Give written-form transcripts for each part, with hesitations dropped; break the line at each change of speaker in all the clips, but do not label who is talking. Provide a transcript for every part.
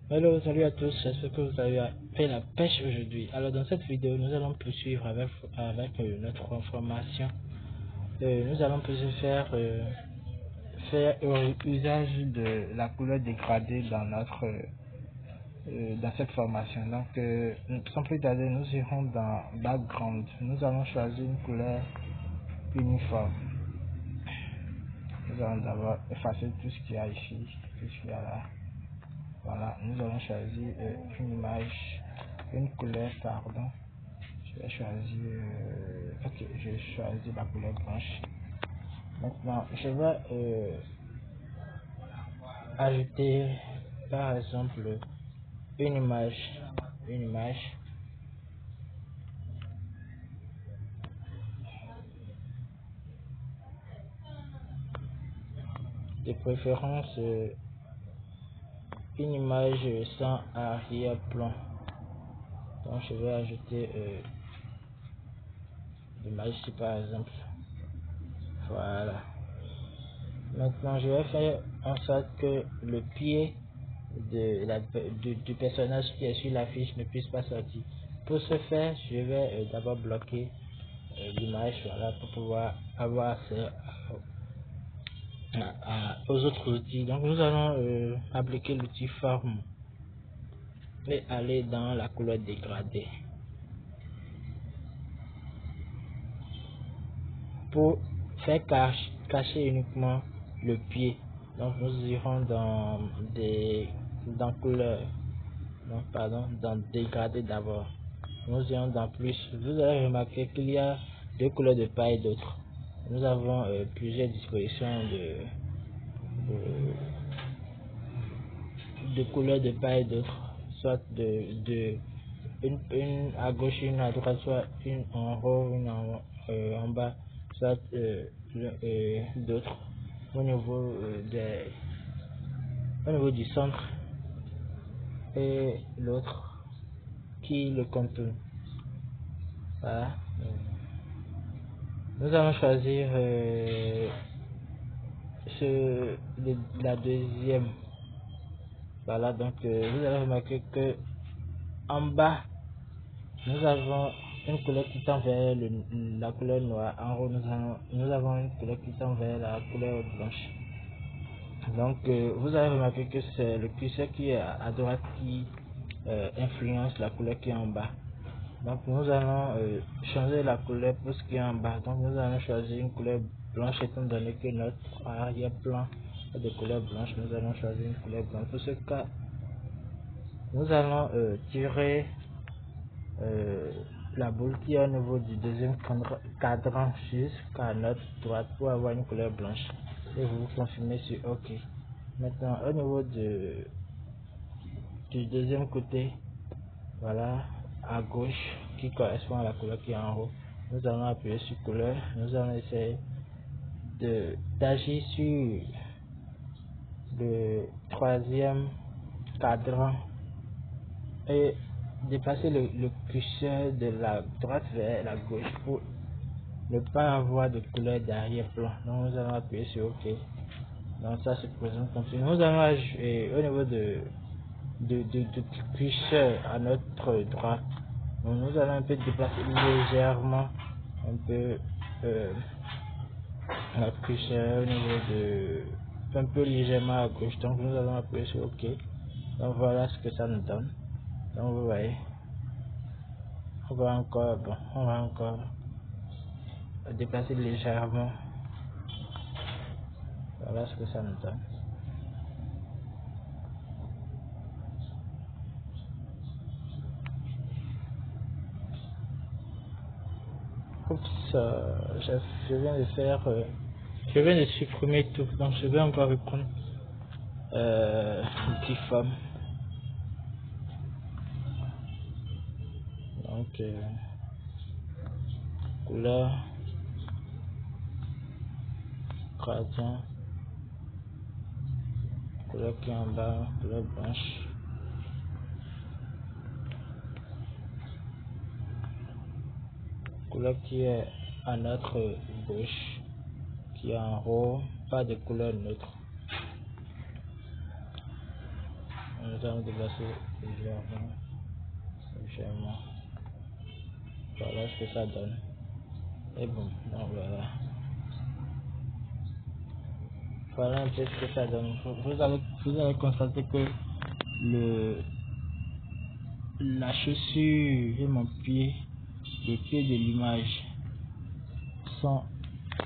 Hello, salut à tous, j'espère que vous avez fait la pêche aujourd'hui. Alors dans cette vidéo, nous allons poursuivre avec notre formation. Nous allons plus faire usage de la couleur dégradée dans cette formation. Donc sans plus tarder, nous irons dans background. Nous allons choisir une couleur uniforme. Nous allons d'abord effacer tout ce qu'il y a ici, tout ce qu'il y a là. Voilà, nous allons choisir une couleur, pardon. Je vais choisir, ok, je vais choisir la couleur blanche. Maintenant, je vais ajouter, par exemple, une image, de préférence, une image sans arrière-plan. Donc, je vais ajouter l'image ici, par exemple. Voilà. Maintenant, je vais faire en sorte que le pied du personnage qui est sur l'affiche ne puisse pas sortir. Pour ce faire, je vais d'abord bloquer l'image, voilà, pour pouvoir avoir accès aux autres outils. Donc nous allons appliquer l'outil forme et aller dans la couleur dégradée pour faire cacher uniquement le pied. Donc nous irons dans couleur, non pardon, dans dégradé d'abord. Nous irons dans plus. Vous allez remarquer qu'il y a deux couleurs de part et d'autre. Nous avons plusieurs dispositions de couleurs de part et d'autre, soit une à gauche, une à droite, soit une en haut, une en bas, soit d'autres au niveau au niveau du centre et l'autre qui le contourne. Voilà. Nous allons choisir la deuxième. Voilà, donc vous allez remarquer que en bas nous avons une couleur qui tend vers la couleur noire. En haut nous avons une couleur qui tend vers la couleur blanche. Donc vous allez remarquer que c'est le curseur qui est à droite qui influence la couleur qui est en bas. Donc nous allons changer la couleur pour ce qui est en bas. Donc nous allons choisir une couleur blanche étant donné que notre arrière-plan est de couleur blanche. Nous allons choisir une couleur blanche. Pour ce cas, nous allons tirer la boule qui est au niveau du deuxième cadran jusqu'à notre droite pour avoir une couleur blanche. Et vous confirmez sur OK. Maintenant, au niveau du deuxième côté, voilà, à gauche, qui correspond à la couleur qui est en haut, nous allons appuyer sur couleur. Nous allons essayer d'agir sur le troisième cadran et déplacer le curseur de la droite vers la gauche pour ne pas avoir de couleur d'arrière-plan. Donc nous allons appuyer sur OK. Donc ça se présente comme ça. Nous allons ajouter au niveau de curseur à notre droite. Donc nous allons un peu déplacer légèrement un peu notre curseur au niveau un peu légèrement à gauche. Donc nous allons appuyer sur OK. Donc voilà ce que ça nous donne. Donc vous voyez, on va encore déplacer légèrement. Voilà ce que ça nous donne. Oups, je viens de faire, je viens de supprimer tout, donc je vais encore reprendre l'outil forme. Donc couleur, gradient, couleur qui est en bas, couleur blanche. Couleur qui est à notre gauche, qui est en haut, pas de couleur neutre. Nous allons déplacer légèrement. Voilà ce que ça donne. Et bon, donc voilà. Voilà un peu ce que ça donne. Vous allez constater que la chaussure et mon pied, les pieds de l'image sont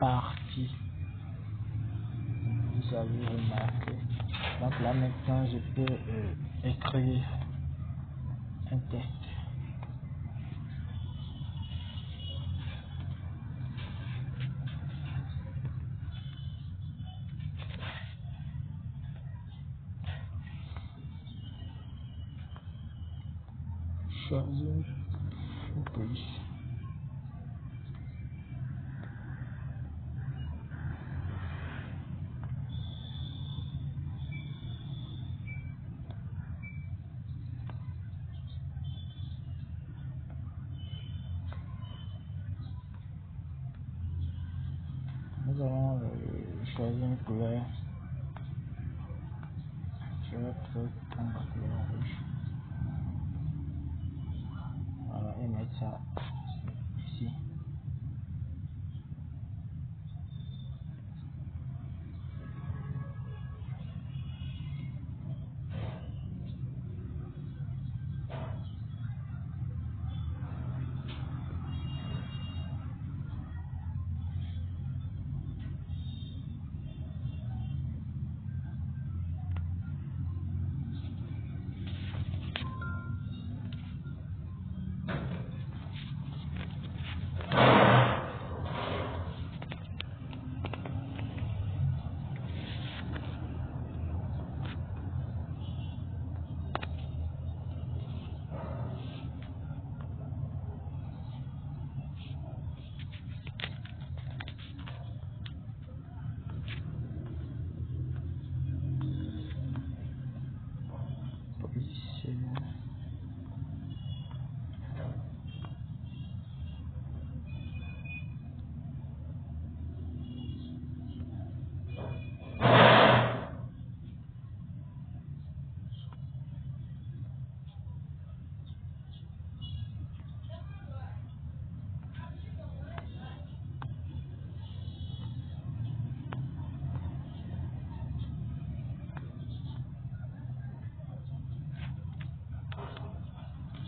partis. Vous avez remarqué. Donc là maintenant je peux écrire un texte. Choisir une police. Nous allons choisir une couleur. Je vais prendre la couleur rouge. Voilà, et mettre ça ici. Positionner.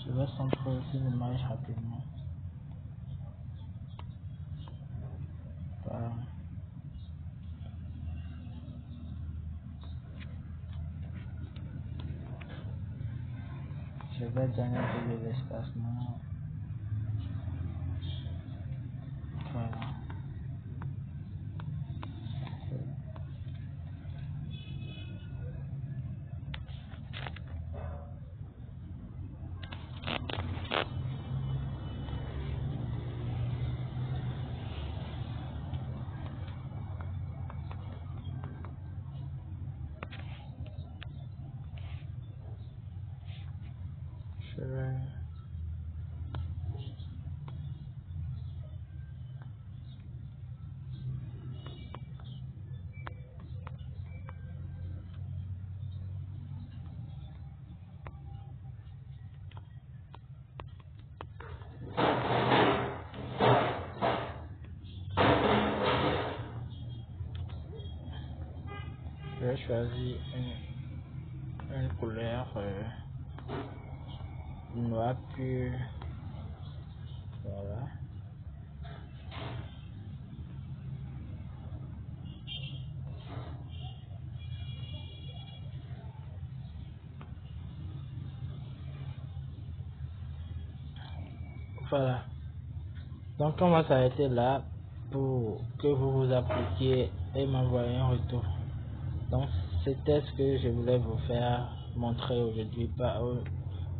Je vais centrer aussi l'image rapidement. Voilà. Je vais donner un peu de l'espacement. Voilà. Je vais... Je vais choisir une couleur noir pur. Voilà. Voilà. Donc on va s'arrêter là pour que vous vous appliquiez et m'envoyer un retour. Donc c'était ce que je voulais vous faire montrer aujourd'hui par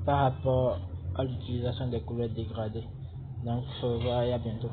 rapport à l'utilisation des couleurs dégradées. Donc, au revoir et à bientôt.